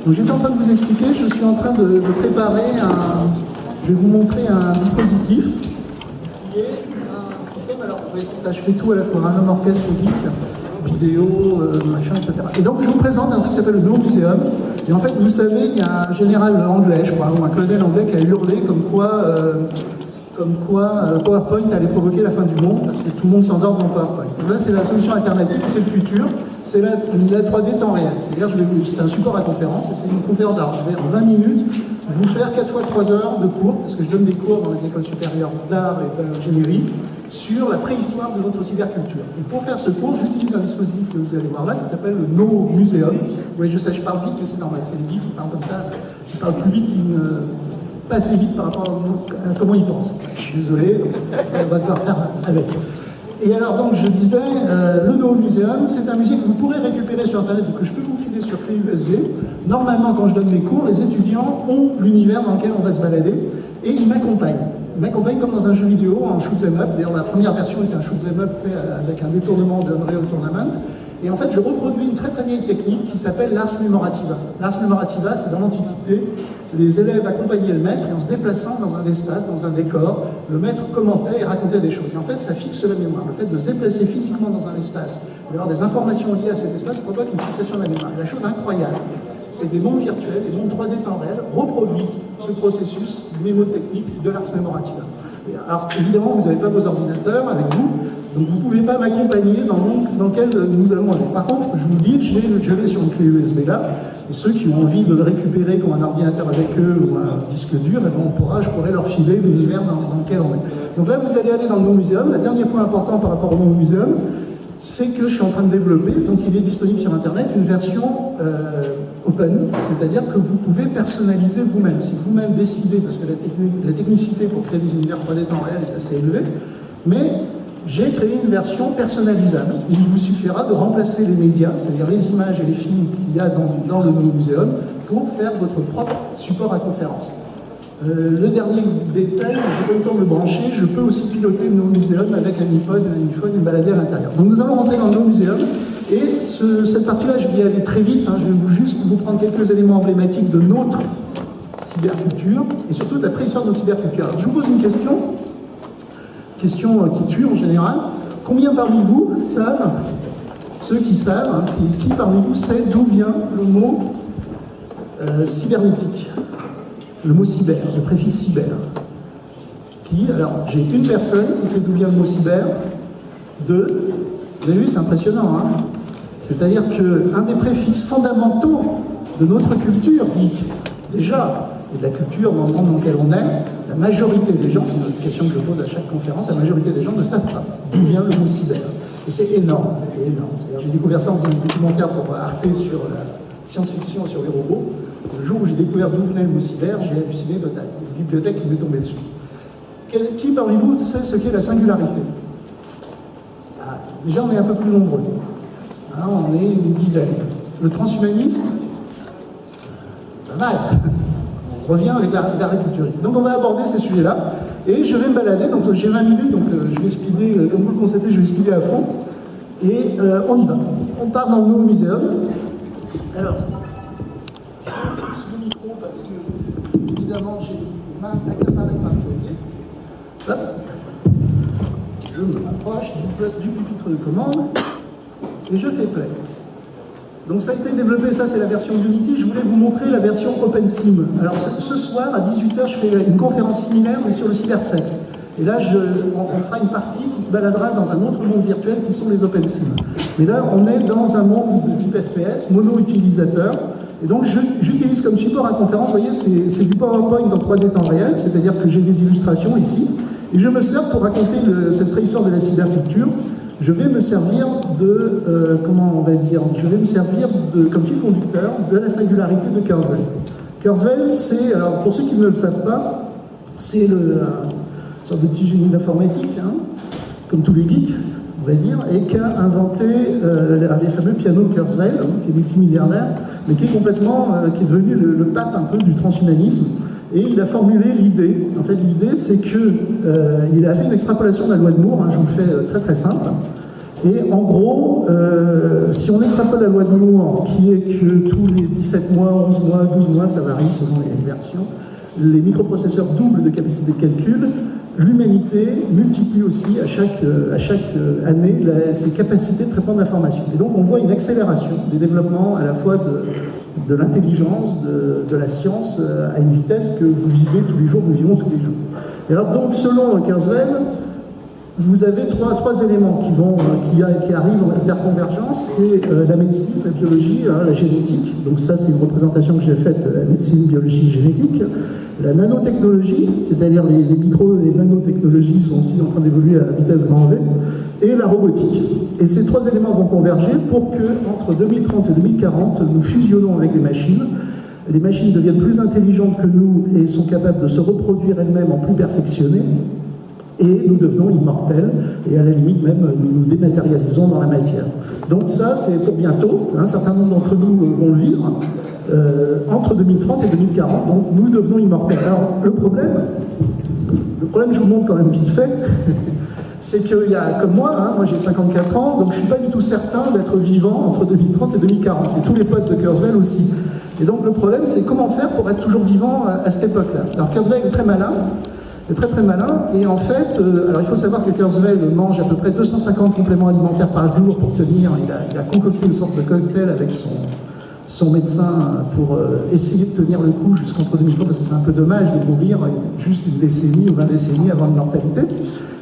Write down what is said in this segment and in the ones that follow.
Donc j'étais en train de vous expliquer, je suis en train de préparer je vais vous montrer un dispositif qui est un système, alors vous voyez ça, je fais tout à la fois, un homme orchestre geek, vidéo, machin, etc. Et donc je vous présente un truc qui s'appelle le No Museum. Et en fait, vous savez, il y a un général anglais, je crois, ou un colonel anglais qui a hurlé comme quoi PowerPoint allait provoquer la fin du monde, parce que tout le monde s'endort devant PowerPoint. Donc là, c'est la solution alternative, c'est le futur, c'est la 3D temps réel. C'est-à-dire, c'est un support à conférence, et c'est une conférence. Alors, je vais en 20 minutes vous faire 4 fois 3 heures de cours, parce que je donne des cours dans les écoles supérieures d'art et d'ingénierie, sur la préhistoire de votre cyberculture. Et pour faire ce cours, j'utilise un dispositif que vous allez voir là, qui s'appelle le No Museum. Oui, je sais, je parle vite, mais c'est normal, c'est les geeks qui parlent comme ça, ils parlent plus vite pas assez vite par rapport à comment ils pensent. Je suis désolé, on va devoir faire avec. Et alors donc je disais, le No Museum, c'est un musée que vous pourrez récupérer sur Internet ou que je peux vous filer sur clé USB. Normalement, quand je donne mes cours, les étudiants ont l'univers dans lequel on va se balader et ils m'accompagnent. Ils m'accompagnent comme dans un jeu vidéo en shoot'em up. D'ailleurs, la première version est un shoot'em up fait avec un détournement de Unreal Tournament. Et en fait, je reproduis une très très vieille technique qui s'appelle l'ars memorativa. L'ars memorativa, c'est dans l'Antiquité, les élèves accompagnaient le maître et en se déplaçant dans un espace, dans un décor, le maître commentait et racontait des choses. Et en fait, ça fixe la mémoire. Le fait de se déplacer physiquement dans un espace, d'avoir des informations liées à cet espace, provoque une fixation de la mémoire. Et la chose incroyable, c'est que des mondes virtuels, des mondes 3D temps réel, reproduisent ce processus mnémotechnique de l'ars memorativa. Alors évidemment, vous n'avez pas vos ordinateurs avec vous, donc vous ne pouvez pas m'accompagner dans le monde dans lequel nous allons aller. Par contre, je vous dis, je l'ai sur une clé USB là, et ceux qui ont envie de le récupérer, qui ont un ordinateur avec eux ou un disque dur, et bien je pourrais leur filer l'univers dans lequel on est. Donc là, vous allez aller dans le No Museum. Le dernier point important par rapport au No Museum, c'est que je suis en train de développer, donc il est disponible sur Internet, une version open, c'est-à-dire que vous pouvez personnaliser vous-même. Si vous-même décidez, parce que la technicité pour créer des univers 3D temps réel est assez élevée, mais j'ai créé une version personnalisable. Il vous suffira de remplacer les médias, c'est-à-dire les images et les films qu'il y a dans le No Museum, pour faire votre propre support à conférence. Le dernier détail, je n'ai pas eu le temps de le brancher, je peux aussi piloter le No Museum avec un iPhone et me balader à l'intérieur. Donc nous allons rentrer dans le No Museum, et cette partie-là, je vais y aller très vite, je vais juste vous prendre quelques éléments emblématiques de notre cyberculture, et surtout de la préhistoire de notre cyberculture. Alors, je vous pose une question qui tue en général. Combien parmi vous savent, ceux qui savent, qui parmi vous sait d'où vient le mot cybernétique? Le mot cyber, le préfixe cyber. Alors, j'ai une personne qui sait d'où vient le mot cyber, deux. Vous avez vu, c'est impressionnant, hein? C'est-à-dire qu'un des préfixes fondamentaux de notre culture, déjà, et de la culture dans le monde dans lequel on est, la majorité des gens, c'est une question que je pose à chaque conférence, la majorité des gens ne savent pas d'où vient le mot cyber. Et c'est énorme, c'est énorme. C'est-à-dire, j'ai découvert ça dans un documentaire pour Arte sur la science-fiction et sur les robots. Le jour où j'ai découvert d'où venait le mot cyber, j'ai halluciné total. Une bibliothèque qui m'est tombée dessus. Qui parmi vous sait ce qu'est la singularité? Déjà, on est un peu plus nombreux. On est une dizaine. Le transhumanisme, pas mal. On revient avec la culture. Donc on va aborder ces sujets-là. Et je vais me balader, donc j'ai 20 minutes, donc je vais speeder, comme vous le constatez, je vais speeder à fond. Et on y va. On part dans le No Museum. Alors, je vais sous le micro parce que, évidemment, j'ai les mains accaparées par le clavier. Hop. Je me rapproche du pupitre de commande et je fais play. Donc ça a été développé, ça c'est la version Unity. Je voulais vous montrer la version OpenSim. Alors ce soir à 18h, je fais une conférence similaire mais sur le cybersex. Et là, on fera une partie qui se baladera dans un autre monde virtuel qui sont les OpenSim. Mais là, on est dans un monde de type FPS, mono-utilisateur. Et donc j'utilise comme support à conférence, vous voyez, c'est du PowerPoint en 3D temps réel, c'est-à-dire que j'ai des illustrations ici. Et je me sers pour raconter cette préhistoire de la cyberculture. Je vais me servir comment on va dire, je vais me servir comme fil conducteur de la singularité de Kurzweil. Kurzweil, c'est, alors pour ceux qui ne le savent pas, c'est une sorte de petit génie d'informatique, comme tous les geeks, on va dire, et qui a inventé les fameux pianos Kurzweil, qui est multimilliardaire, mais qui est qui est devenu le pape un peu du transhumanisme. Et il a formulé l'idée. En fait, l'idée, c'est qu'il a fait une extrapolation de la loi de Moore, je vous le fais très très simple. Et en gros, si on extrapole la loi de Moore, qui est que tous les 17 mois, 11 mois, 12 mois, ça varie selon les versions, les microprocesseurs doublent de capacité de calcul, l'humanité multiplie aussi à chaque année ses capacités de traitement d'information. Et donc on voit une accélération des développements à la fois de l'intelligence, de la science, à une vitesse que vous vivez tous les jours, nous vivons tous les jours. Et alors donc selon Kurzweil, vous avez trois éléments qui arrivent vers convergence, c'est la médecine, la biologie, la génétique, donc ça c'est une représentation que j'ai faite de la médecine, biologie, génétique, la nanotechnologie, c'est-à-dire les micro et nanotechnologies sont aussi en train d'évoluer à vitesse grand V, et la robotique. Et ces trois éléments vont converger pour que, entre 2030 et 2040, nous fusionnons avec les machines. Les machines deviennent plus intelligentes que nous et sont capables de se reproduire elles-mêmes en plus perfectionnées. Et nous devenons immortels, et à la limite même, nous nous dématérialisons dans la matière. Donc ça, c'est pour bientôt, un certain nombre d'entre nous vont le vivre, entre 2030 et 2040, donc nous devenons immortels. Alors, le problème, je vous montre quand même vite fait, c'est qu'il y a, comme moi, moi j'ai 54 ans, donc je ne suis pas du tout certain d'être vivant entre 2030 et 2040, et tous les potes de Kurzweil aussi. Et donc le problème, c'est comment faire pour être toujours vivant à cette époque-là. Alors Kurzweil est très malin, très malin, et en fait, alors il faut savoir que Kurzweil mange à peu près 250 compléments alimentaires par jour pour tenir, il a concocté une sorte de cocktail avec son médecin pour essayer de tenir le coup jusqu'entre 2030, parce que c'est un peu dommage de mourir juste une décennie ou 20 décennies avant l'immortalité.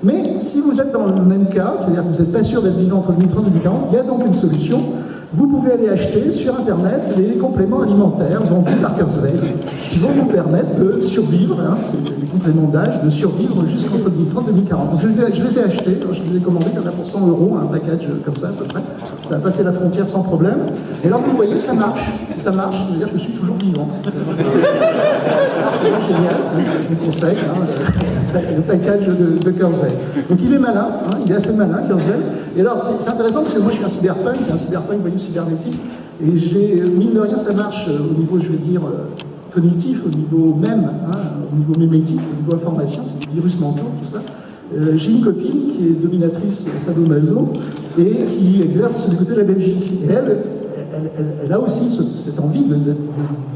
Mais si vous êtes dans le même cas, c'est-à-dire que vous n'êtes pas sûr d'être vivant entre 2030 et 2040, il y a donc une solution. Vous pouvez aller acheter sur Internet les compléments alimentaires vendus par Kurzweil qui vont vous permettre de survivre, c'est des compléments d'âge, de survivre jusqu'entre 2030 et 2040. Donc je les ai achetés, je les ai commandés, il y en a pour 100 €, un package comme ça à peu près. Ça a passé la frontière sans problème. Et là vous voyez, ça marche, c'est-à-dire que je suis toujours vivant. C'est absolument génial, je vous conseille, le package de Kurzweil. Donc il est malin, il est assez malin, Kurzweil. Et alors c'est intéressant parce que moi je suis un cyberpunk, vous voyez, cybernétique, et mine de rien, ça marche au niveau, je vais dire, cognitif, au niveau même, au niveau mémétique, au niveau information, c'est des virus mentaux, tout ça. J'ai une copine qui est dominatrice sadomaso et qui exerce du côté de la Belgique. Et elle a aussi cette envie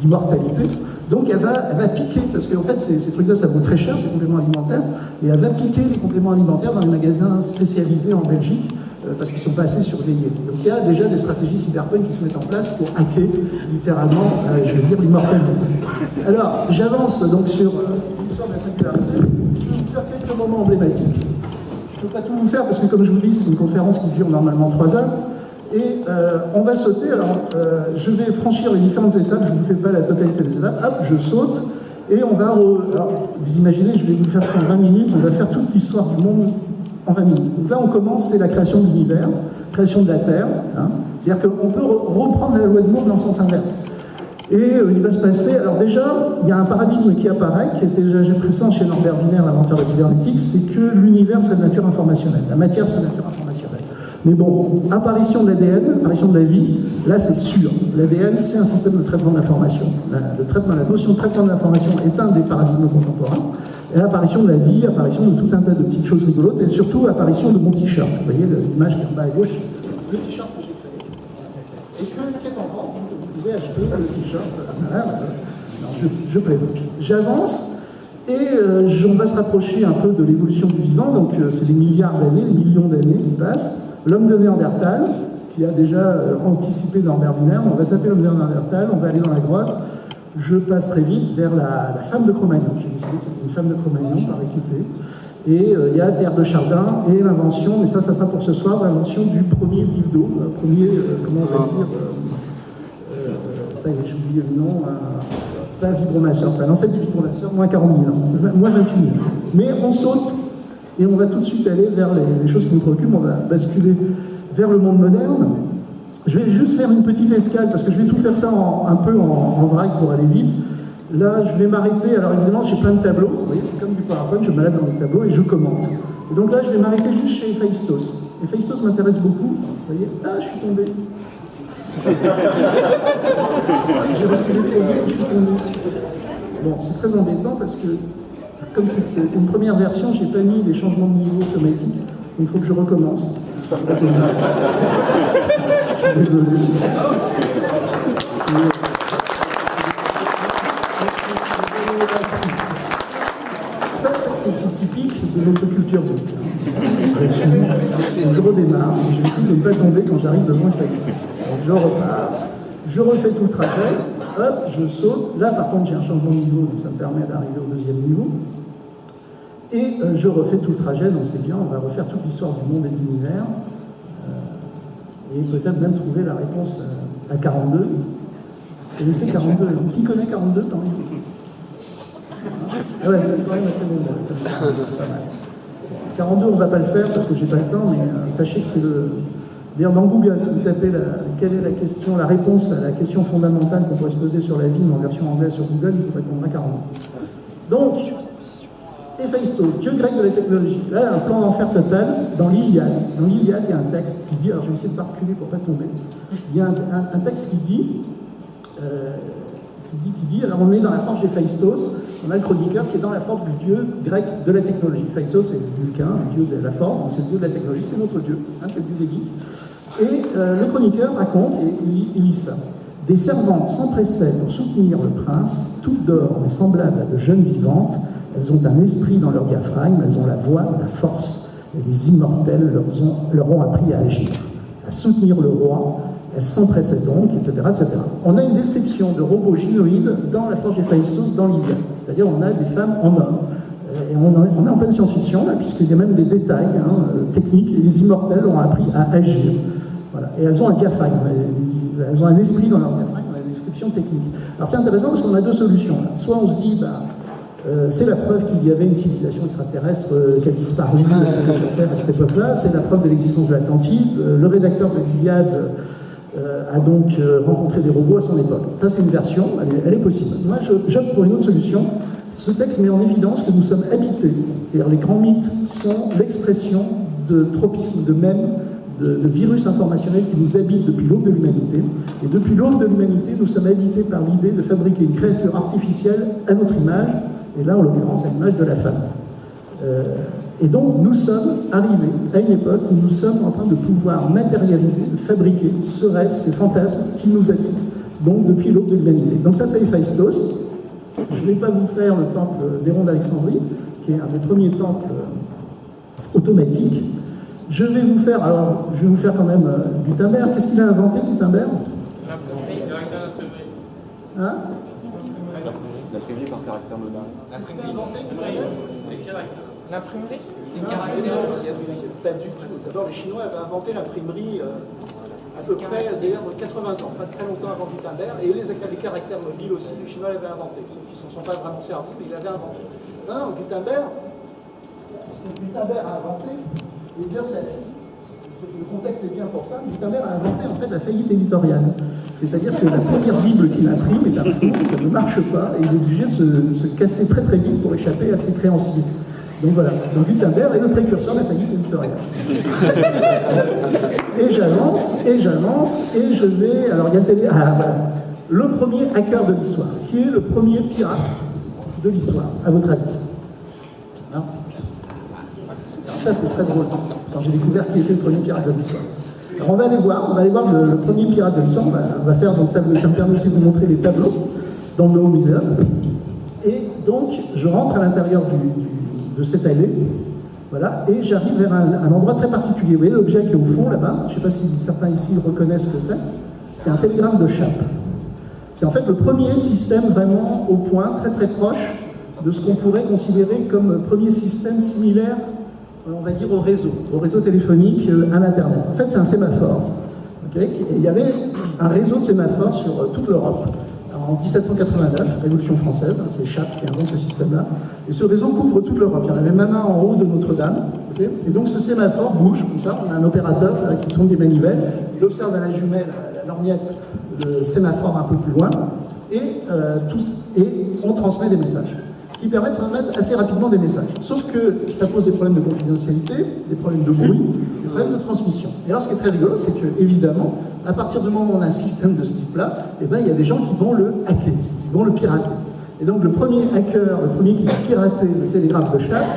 d'immortalité. Donc elle va piquer, parce qu'en fait ces trucs-là ça vaut très cher, ces compléments alimentaires, et elle va piquer les compléments alimentaires dans les magasins spécialisés en Belgique, parce qu'ils ne sont pas assez surveillés. Donc il y a déjà des stratégies cyberpunk qui se mettent en place pour hacker littéralement, je veux dire, l'immortalité. Alors j'avance donc sur l'histoire de la singularité, je vais vous faire quelques moments emblématiques. Je ne peux pas tout vous faire parce que comme je vous dis, c'est une conférence qui dure normalement 3 heures. Et on va sauter, alors je vais franchir les différentes étapes, je ne vous fais pas la totalité des étapes, hop, je saute, et on va, alors vous imaginez, je vais vous faire ça en 20 minutes, on va faire toute l'histoire du monde en 20 minutes. Donc là on commence, c'est la création de l'univers, création de la Terre, c'est-à-dire qu'on peut reprendre la loi de Moore dans le sens inverse. Et il va se passer, alors déjà, il y a un paradigme qui apparaît, qui était déjà présent chez Norbert Wiener, l'inventeur de la cybernétique, c'est que l'univers c'est de nature informationnelle, la matière c'est de nature informationnelle. Mais bon, apparition de l'ADN, apparition de la vie, là c'est sûr. L'ADN, c'est un système de traitement de l'information. La notion de traitement de l'information est un des paradigmes contemporains. Et apparition de la vie, apparition de tout un tas de petites choses rigolotes, et surtout apparition de mon t-shirt. Vous voyez l'image qui est en bas à gauche, le t-shirt que j'ai fait. Et qui est en vente, vous pouvez acheter le t-shirt. Non, je plaisante. J'avance, et on va se rapprocher un peu de l'évolution du vivant, donc c'est des milliards d'années, des millions d'années qui passent. L'homme de Néandertal, qui a déjà anticipé Norbert Wiener, on va s'appeler l'homme de Néandertal, on va aller dans la grotte. Je passe très vite vers la femme de Cro-Magnon. J'ai décidé que c'était une femme de Cro-Magnon par équité. Et il y a Terre de Chardin et l'invention, mais ça sera pour ce soir, l'invention du premier dildo, comment on va dire, ça y est, j'ai oublié le nom, c'est pas un vibromasseur, enfin l'ancêtre du vibromasseur, moins 40 000 ans, moins 28 000 ans. Mais on saute. Et on va tout de suite aller vers les choses qui nous préoccupent, on va basculer vers le monde moderne. Je vais juste faire une petite escale, parce que je vais tout faire ça un peu en vrac pour aller vite. Là, je vais m'arrêter, alors évidemment, j'ai plein de tableaux, vous voyez, c'est comme du PowerPoint, je me balade dans les tableaux et je commente. Et donc là, je vais m'arrêter juste chez Héphaïstos. Héphaïstos m'intéresse beaucoup, vous voyez, je suis tombé. J'ai reculé trop vite, je suis tombé. Bon, c'est très embêtant parce que comme c'est une première version, j'ai pas mis les changements de niveau automatiques, donc il faut que je recommence. Je suis désolé. Ça, c'est typique de notre culture de je redémarre, je décide de ne pas tomber quand j'arrive devant une flexion. Je repars, je refais tout le trajet, hop, je saute. Là, par contre, j'ai un changement de niveau, donc ça me permet d'arriver au deuxième niveau. Et je refais tout le trajet, donc c'est bien, on va refaire toute l'histoire du monde et de l'univers. Et peut-être même trouver la réponse à 42. Et c'est 42. Qui connaît 42 dans les... Ouais, c'est quand même assez bon. 42, on ne va pas le faire parce que j'ai pas le temps, mais sachez que c'est le... D'ailleurs, dans Google, si vous tapez quelle est la question, la réponse à la question fondamentale qu'on pourrait se poser sur la vie, mais en version anglaise sur Google, il vous répondra 42. Donc, Héphaïstos, dieu grec de la technologie. Là, un plan d'enfer total dans l'Iliade. Dans l'Iliade, il y a un texte qui dit, alors je vais essayer de ne pas reculer pour ne pas tomber, il y a un texte qui dit, alors on est dans la forge d'Héphaïstos, on a le chroniqueur qui est dans la forge du dieu grec de la technologie. Héphaïstos, c'est Vulcain, le dieu de la forge, c'est le dieu de la technologie, c'est notre dieu, c'est le dieu des geeks. Et le chroniqueur raconte, et il lit ça. Des servantes s'empressaient pour soutenir le prince, toutes d'or mais semblables à de jeunes vivantes. Elles ont un esprit dans leur diaphragme, elles ont la voix, la force. Et les immortels leur ont appris à agir, à soutenir le roi. Elles s'empressaient donc, etc., etc. On a une description de robots gynoïdes dans la forge d'Héphaïstos, dans l'Iliade. C'est-à-dire on a des femmes en hommes. Et on est en pleine science-fiction, là, puisqu'il y a même des détails techniques. Et les immortels ont appris à agir. Voilà. Et elles ont un diaphragme. Elles ont un esprit dans leur diaphragme, on a une description technique. Alors c'est intéressant parce qu'on a deux solutions. Là. Soit on se dit, c'est la preuve qu'il y avait une civilisation extraterrestre qui a disparu sur Terre à cette époque-là, c'est la preuve de l'existence de l'Atlantide. Le rédacteur de l'Iliade a donc rencontré des robots à son époque. Ça, c'est une version, elle est possible. Moi, j'opte pour une autre solution. Ce texte met en évidence que nous sommes habités. C'est-à-dire les grands mythes sont l'expression de tropisme, de mèmes, de virus informationnel qui nous habite depuis l'aube de l'humanité. Et depuis l'aube de l'humanité, nous sommes habités par l'idée de fabriquer une créature artificielle à notre image, et là, en l'occurrence, à l'image de la femme. Et donc, nous sommes arrivés à une époque où nous sommes en train de pouvoir matérialiser, de fabriquer ce rêve, ces fantasmes qui nous habitent, donc depuis l'aube de l'humanité. Donc ça, c'est Héphaïstos. Je ne vais pas vous faire le temple d'Héron d'Alexandrie, qui est un des premiers temples automatiques. Je vais vous faire quand même Gutenberg. Qu'est-ce qu'il a inventé, Gutenberg? Hein? L'imprimerie par caractère modal. L'imprimerie? Les caractères? Pas du tout. D'abord, les Chinois avaient inventé l'imprimerie à peu près, d'ailleurs, 80 ans, pas très longtemps avant Gutenberg, et les caractères mobiles aussi, les Chinois l'avaient inventé. Sauf qu'ils ne s'en sont pas vraiment servis, mais ils l'avaient inventé. Non, Gutenberg, ce que Gutenberg a inventé, et bien, le contexte est bien pour ça, Gutenberg a inventé en fait la faillite éditoriale. C'est-à-dire que la première Bible qu'il imprime est un four, ça ne marche pas, et il est obligé de se casser très très vite pour échapper à ses créanciers. Donc voilà, donc Gutenberg est le précurseur de la faillite éditoriale. Et j'avance, et je vais... Alors il y a voilà. Le premier hacker de l'histoire. Qui est le premier pirate de l'histoire, à votre avis? Non? Alors ça c'est très drôle, quand j'ai découvert qui était le premier pirate de l'histoire. Alors on va aller voir le premier pirate de l'histoire. On va faire, donc ça me permet aussi de vous montrer les tableaux dans le Nouveau Muséum. Et donc je rentre à l'intérieur de cette allée, voilà, et j'arrive vers un endroit très particulier. Vous voyez l'objet qui est au fond là-bas, je ne sais pas si certains ici reconnaissent ce que c'est un télégraphe de Chappe. C'est en fait le premier système vraiment au point, très très proche de ce qu'on pourrait considérer comme premier système similaire, on va dire, au réseau téléphonique, à l'Internet. En fait, c'est un sémaphore. Okay, et il y avait un réseau de sémaphores sur toute l'Europe. En 1789, Révolution française, c'est Chappe qui invente ce système-là. Et ce réseau couvre toute l'Europe. Il y en avait même un en haut de Notre-Dame. Okay, et donc ce sémaphore bouge comme ça. On a un opérateur qui tourne des manivelles. Il observe à la jumelle, à la lorgnette, le sémaphore un peu plus loin. Et on transmet des messages. Ce qui permet de transmettre assez rapidement des messages. Sauf que ça pose des problèmes de confidentialité, des problèmes de bruit, des problèmes de transmission. Et alors ce qui est très rigolo, c'est que, évidemment, à partir du moment où on a un système de ce type-là, eh ben, il y a des gens qui vont le hacker, qui vont le pirater. Et donc le premier hacker, le premier qui va pirater le télégraphe de Chappe,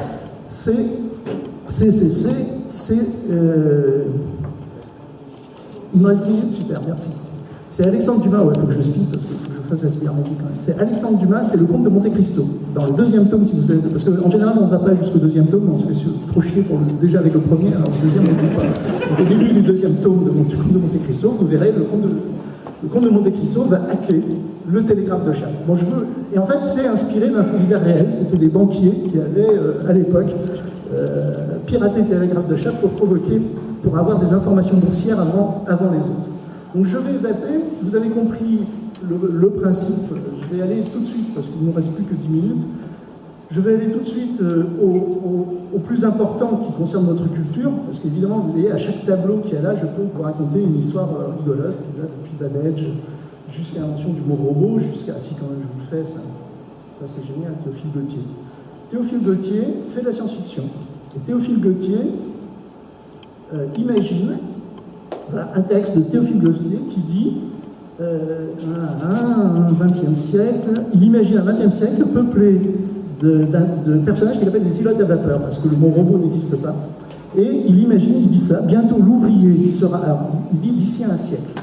Il me reste 1 minute, super, merci. C'est Alexandre Dumas, il faut que je speed parce qu'il faut que je fasse la cybernétique quand même. C'est Alexandre Dumas, c'est le comte de Monte Cristo. Dans le 2e tome, si vous savez, parce qu'en général, on ne va pas jusqu'au 2e tome, on se fait trop chier déjà avec le premier, alors le 2e, on ne va pas. Donc au début du 2e tome du comte de Monte Cristo, vous verrez, le comte de Monte Cristo va hacker le télégraphe de Chappe. Bon, et en fait, c'est inspiré d'un fait divers réel. C'était des banquiers qui avaient, à l'époque, piraté le télégraphe de Chappe pour avoir des informations boursières avant les autres. Donc je vais zapper, vous avez compris le principe, je vais aller tout de suite, parce qu'il ne nous reste plus que 10 minutes, je vais aller tout de suite au plus important qui concerne notre culture, parce qu'évidemment, vous voyez, à chaque tableau qu'il y a là, je peux vous raconter une histoire rigolote, depuis Babbage jusqu'à l'invention du mot robot, jusqu'à, si quand même je vous le fais, ça c'est génial, Théophile Gautier. Théophile Gautier fait de la science-fiction, et Théophile Gautier imagine, voilà, un texte de Théophile Gautier qui dit un 20e siècle, il imagine un 20e siècle peuplé de personnages qu'il appelle des îlots à vapeur, parce que le mot robot n'existe pas. Et il dit ça, bientôt l'ouvrier sera, alors, il dit d'ici un siècle,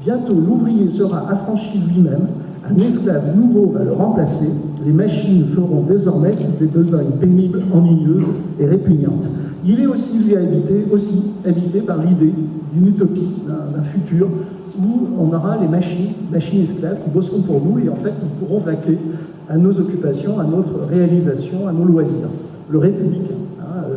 bientôt l'ouvrier sera affranchi lui-même, un esclave nouveau va le remplacer, les machines feront désormais toutes les besognes pénibles, ennuyeuses et répugnantes. Il est aussi, lui, habité par l'idée d'une utopie, d'un futur, où on aura les machines esclaves qui bosseront pour nous, et en fait, nous pourrons vaquer à nos occupations, à notre réalisation, à nos loisirs. Le républicain,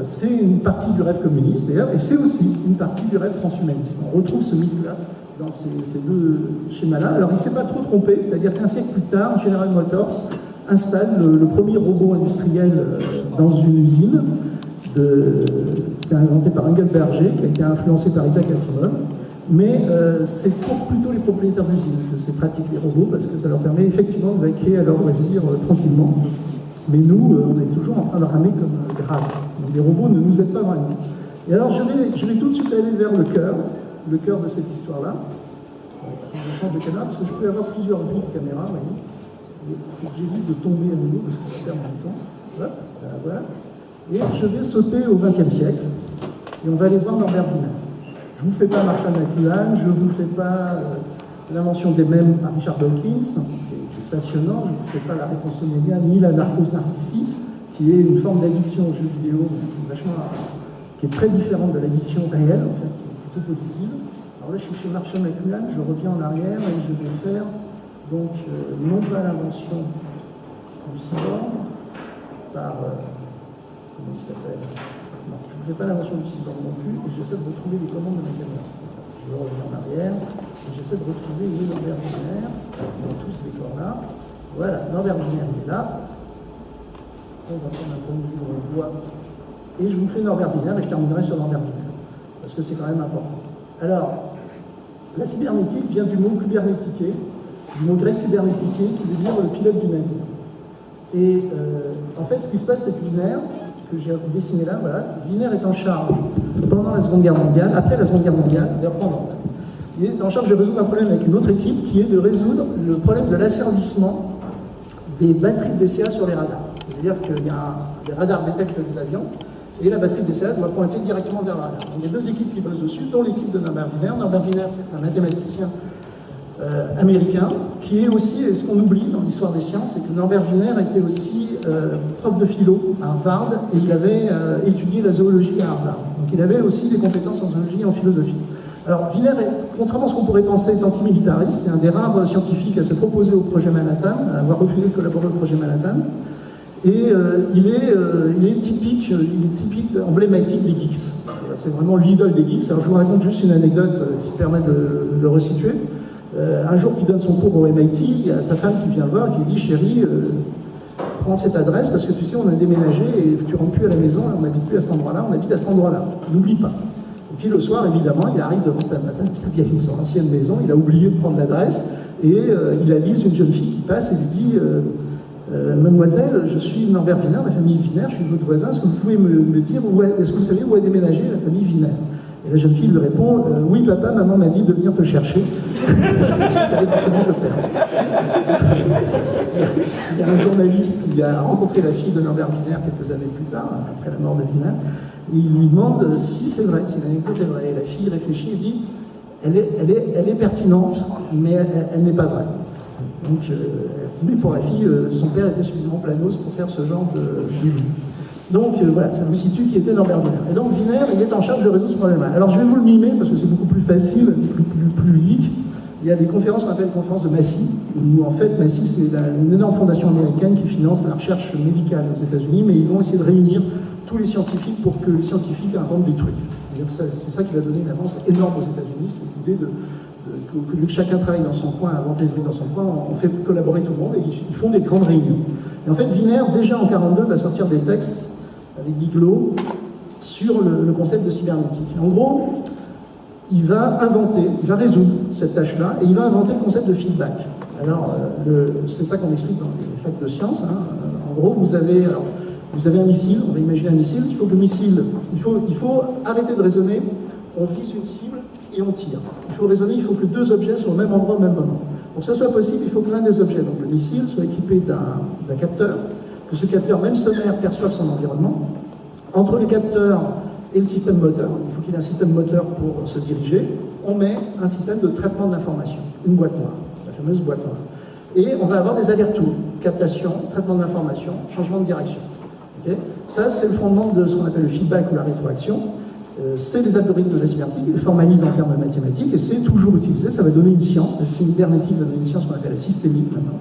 c'est une partie du rêve communiste, d'ailleurs, et c'est aussi une partie du rêve transhumaniste. On retrouve ce mythe-là dans ces deux schémas-là. Alors, il ne s'est pas trop trompé, c'est-à-dire qu'un siècle plus tard, General Motors installe le premier robot industriel dans une usine. C'est inventé par Engelberger, qui a été influencé par Isaac Asimov, mais c'est pour plutôt les propriétaires d'usines que c'est pratique les robots, parce que ça leur permet effectivement de vaquer à leur loisir tranquillement. Mais nous, on est toujours en train de ramer comme grave. Donc les robots ne nous aident pas vraiment. Et alors je vais tout de suite aller vers le cœur de cette histoire-là. Je change de caméra, parce que je peux avoir plusieurs vues de caméra, vous voyez. Il faut que j'évite de tomber à nouveau, parce que je perds mon temps. Hop, voilà. Et je vais sauter au XXe siècle, et on va aller voir Norbert Wiener. Je ne vous fais pas Marshall McLuhan, je ne vous fais pas l'invention des mèmes par Richard Dawkins, qui est passionnant, je ne vous fais pas la réponse médiane, ni la narcose narcissique, qui est une forme d'addiction aux jeux vidéo qui est très différente de l'addiction réelle, en fait, qui est plutôt positive. Alors là, je suis chez Marshall McLuhan, je reviens en arrière et je vais faire, donc, non pas l'invention du cyborg, par... comment il s'appelle? Non, je ne fais pas l'invention du cyborg non plus, et j'essaie de retrouver les commandes de ma caméra. Je reviens en arrière, et j'essaie de retrouver où est Norbert Wiener, dans tout ce décor-là. Voilà, Norbert Wiener, il est là. On va prendre un point de vue où on voit. Et je vous fais Norbert Wiener, et je terminerai sur Norbert Wiener, parce que c'est quand même important. Alors, la cybernétique vient du mot kubernétiquer, du mot grec kubernétiquer, qui veut dire le pilote du navire. Et en fait, ce qui se passe, c'est que Wiener, que j'ai dessiné là, voilà, Wiener est en charge pendant la Seconde Guerre mondiale, après la Seconde Guerre mondiale, d'ailleurs pendant. Il est en charge de résoudre un problème avec une autre équipe qui est de résoudre le problème de l'asservissement des batteries de DCA sur les radars. C'est-à-dire qu'il y a des radars détectent les avions et la batterie de DCA doit pointer directement vers le radar. Donc, il y a deux équipes qui bossent dessus, dont l'équipe de Norbert Wiener. Norbert Wiener, c'est un mathématicien américain, qui est aussi, et ce qu'on oublie dans l'histoire des sciences, c'est que Norbert Wiener était aussi prof de philo à Harvard, et il avait étudié la zoologie à Harvard. Donc il avait aussi des compétences en zoologie et en philosophie. Alors Wiener, contrairement à ce qu'on pourrait penser, est antimilitariste, c'est un des rares scientifiques à s'être opposé au projet Manhattan, à avoir refusé de collaborer au projet Manhattan, et il est typique, emblématique des geeks. C'est vraiment l'idole des geeks. Alors je vous raconte juste une anecdote qui permet de le resituer. Un jour qu'il donne son cours au MIT, il y a sa femme qui vient le voir et qui dit « Chérie, prends cette adresse parce que tu sais, on a déménagé et tu rentres plus à la maison, on n'habite plus à cet endroit-là, on habite à cet endroit-là. N'oublie pas. » Et puis le soir, évidemment, il arrive devant sa vieille, son ancienne maison, il a oublié de prendre l'adresse et il avise une jeune fille qui passe et lui dit Mademoiselle, je suis Norbert Wiener, la famille Wiener, je suis votre voisin, est-ce que vous pouvez me dire, est-ce que vous savez où a déménagé la famille Wiener? Et la jeune fille lui répond oui papa, maman m'a dit de venir te chercher. Parce que t'allais forcément te perdre. Il y a un journaliste qui a rencontré la fille de Norbert Wiener quelques années plus tard, après la mort de Wiener, et il lui demande si c'est vrai, si l'anecdote est vraie. Et la fille réfléchit et dit elle est pertinente, mais elle n'est pas vraie. Donc, mais pour la fille, son père était suffisamment planos pour faire ce genre de lulu. Donc voilà, ça vous situe qui était Norbert Wiener. Et donc Wiener, il est en charge de résoudre ce problème-là. Alors je vais vous le mimer parce que c'est beaucoup plus facile, plus ludique. Il y a des conférences qu'on appelle les conférences de Massey, où en fait Massey c'est une énorme fondation américaine qui finance la recherche médicale aux États-Unis, mais ils vont essayer de réunir tous les scientifiques pour que les scientifiques inventent des trucs. C'est ça qui va donner une avance énorme aux États-Unis, c'est l'idée que chacun travaille dans son coin, invente des trucs dans son coin, on fait collaborer tout le monde et ils font des grandes réunions. Et en fait, Wiener, déjà en 1942, va sortir des textes avec Bigelow sur le concept de cybernétique. En gros, il va résoudre cette tâche-là et il va inventer le concept de feedback. Alors, c'est ça qu'on explique dans les facs de sciences. Hein. En gros, vous avez un missile, on va imaginer un missile, il faut que le missile, il faut arrêter de raisonner, on vise une cible et on tire. Il faut raisonner, il faut que deux objets soient au même endroit au même moment. Pour que ça soit possible, il faut que l'un des objets, donc le missile, soit équipé d'un capteur, que ce capteur, même sommaire, perçoive son environnement. Entre le capteur et le système moteur, il faut qu'il y ait un système moteur pour se diriger, on met un système de traitement de l'information, une boîte noire, la fameuse boîte noire. Et on va avoir des allers-retours, captation, traitement de l'information, changement de direction. Okay, ça, c'est le fondement de ce qu'on appelle le feedback ou la rétroaction. C'est les algorithmes de la cybernétique, ils les formalisent en termes mathématiques et c'est toujours utilisé. Ça va donner une science, la cybernétique va donner une science qu'on appelle la systémique maintenant.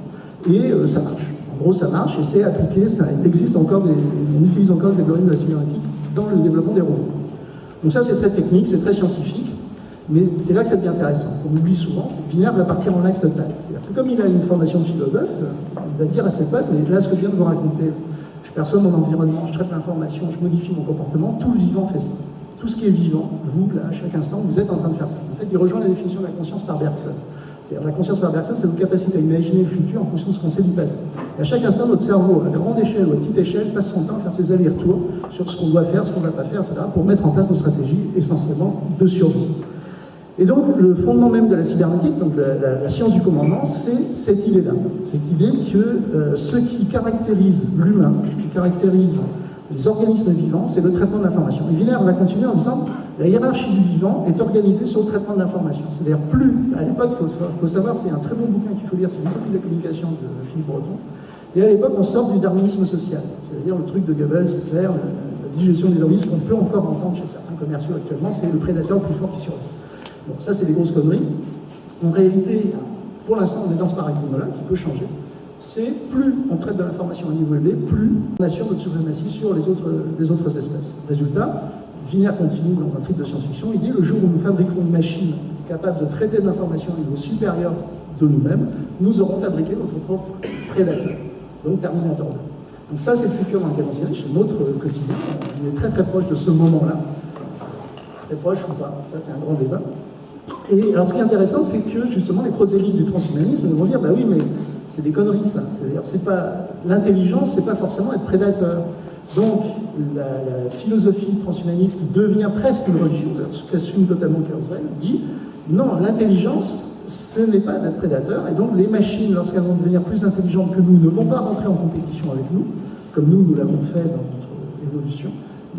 Et ça marche. En gros, ça marche et c'est appliqué. Il existe encore on utilise encore les algorithmes de la cybernétique dans le développement des robots. Donc ça, c'est très technique, c'est très scientifique, mais c'est là que ça devient intéressant. On oublie souvent, c'est que Wiener va partir en live total. C'est-à-dire que comme il a une formation de philosophe, il va dire à ses potes, mais là, ce que je viens de vous raconter, je perçois mon environnement, je traite l'information, je modifie mon comportement, tout le vivant fait ça. Tout ce qui est vivant, vous, là, à chaque instant, vous êtes en train de faire ça. En fait, il rejoint la définition de la conscience par Bergson. C'est-à-dire la conscience par Bergson, c'est notre capacité à imaginer le futur en fonction de ce qu'on sait du passé. Et à chaque instant, notre cerveau, à grande échelle ou à petite échelle, passe son temps à faire ses allers-retours sur ce qu'on doit faire, ce qu'on ne va pas faire, etc., pour mettre en place nos stratégies essentiellement de survie. Et donc, le fondement même de la cybernétique, donc la science du commandement, c'est cette idée-là. Cette idée que ce qui caractérise l'humain, ce qui caractérise les organismes vivants, c'est le traitement de l'information. Et Wiener va continuer en disant la hiérarchie du vivant est organisée sur le traitement de l'information. C'est-à-dire à l'époque, il faut savoir, c'est un très bon bouquin qu'il faut lire, c'est une copie de la communication de Philippe Breton. Et à l'époque, on sort du darwinisme social. C'est-à-dire le truc de Goebbels, Hitler, la digestion des lobbies, qu'on peut encore entendre chez certains commerciaux actuellement, c'est le prédateur le plus fort qui survit. Donc ça, c'est des grosses conneries. En réalité, pour l'instant, on est dans ce paradigme-là qui peut changer. C'est plus on traite de l'information à niveau élevé, plus on assure notre suprématie sur les autres espèces. Résultat, Wiener continue dans un trip de science-fiction, il dit le jour où nous fabriquerons une machine capable de traiter de l'information à niveau supérieur de nous-mêmes, nous aurons fabriqué notre propre prédateur. Donc Terminator 2. Donc ça, c'est le futur dans lequel on vient, c'est notre quotidien. On est très très proche de ce moment-là. Très proche ou pas, ça c'est un grand débat. Et alors ce qui est intéressant, c'est que justement les prosélytes du transhumanisme vont dire, bah oui, mais c'est des conneries ça. C'est-à-dire, l'intelligence, c'est pas forcément être prédateur. Donc la philosophie transhumaniste qui devient presque une religion, ce qu'assume totalement Kurzweil, dit non, l'intelligence, ce n'est pas d'être prédateur, et donc les machines, lorsqu'elles vont devenir plus intelligentes que nous, ne vont pas rentrer en compétition avec nous, comme nous l'avons fait dans notre évolution,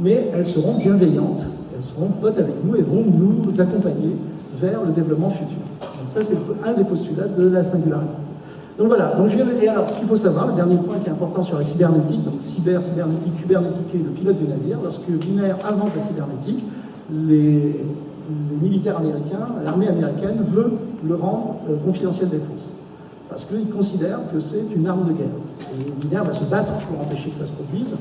mais elles seront bienveillantes, elles seront potes avec nous et vont nous accompagner vers le développement futur. Donc ça, c'est un des postulats de la singularité. Donc voilà, et alors ce qu'il faut savoir, le dernier point qui est important sur la cybernétique, donc cybernétique, kubernétique et le pilote du navire, lorsque Wiener invente la cybernétique, les militaires américains, l'armée américaine veut le rendre confidentiel défense. Parce qu'ils considèrent que c'est une arme de guerre. Et Wiener va se battre pour empêcher que ça se produise.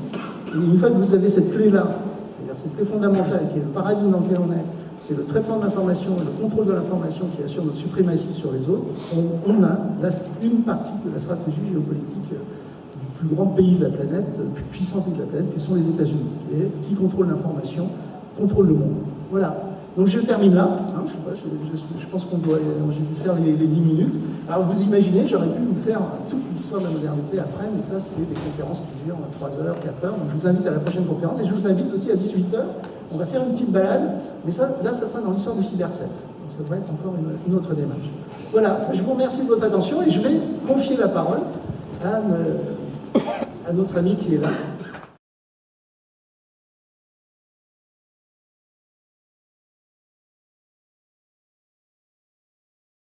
Et une fois que vous avez cette clé-là, c'est-à-dire cette clé fondamentale qui est le paradigme dans lequel on est, c'est le traitement de l'information et le contrôle de l'information qui assure notre suprématie sur les autres, on a une partie de la stratégie géopolitique du plus grand pays de la planète, du plus puissant pays de la planète, qui sont les États-Unis, qui contrôlent l'information, contrôlent le monde. Voilà. Donc je termine là, hein, je pense qu'on doit, j'ai dû faire les 10 minutes. Alors vous imaginez, j'aurais pu vous faire toute l'histoire de la modernité après, mais ça c'est des conférences qui durent 3 heures, 4 heures, donc je vous invite à la prochaine conférence, et je vous invite aussi à 18 heures On va faire une petite balade, mais ça, là, ça sera dans l'histoire du cybersexe. Donc ça devrait être encore une autre démarche. Voilà, je vous remercie de votre attention et je vais confier la parole à notre ami qui est là.